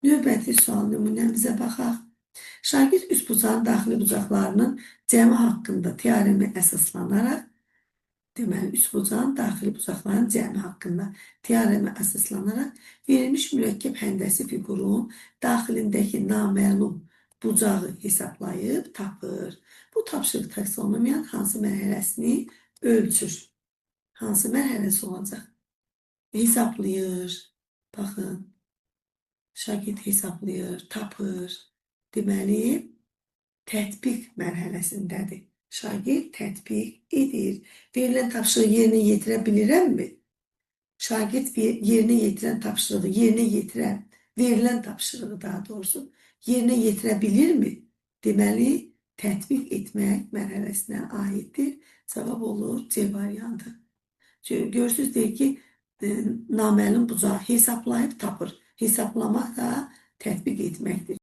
Növbəti sual nümunəmizə baxaq. Şagird üçbucağın daxili bucaqlarının cəmi haqqında teoremi əsaslanaraq, deməli, üçbucağın daxili bucaqlarının cəmi haqqında teoremi əsaslanaraq verilmiş mürəkkəb həndəsi fiqurun daxilindəki naməlum bucağı hesablayıb tapır. Bu tapşırıq taksonomiyanın hansı mərhələsini ölçür? Hansı mərhələsi olacaq? Hesablayır. Baxın. Şagird hesablayır, tapır. Deməli, tətbiq mərhələsindədir. Şagird tətbiq edir. Verilən tapşırığı yerinə yetirə bilirəmmi? Şagird yerinə yetirən tapşırığı, verilən tapşırığı daha doğrusu, yerinə yetirə bilirmi? Deməli, tətbiq etmək mərhələsinə aiddir. Cavab olur C variantı. Görürsünüz, deyir ki, naməlum bucağı hesablayıb tapır. Hesaplamaq da tətbiq etməkdir.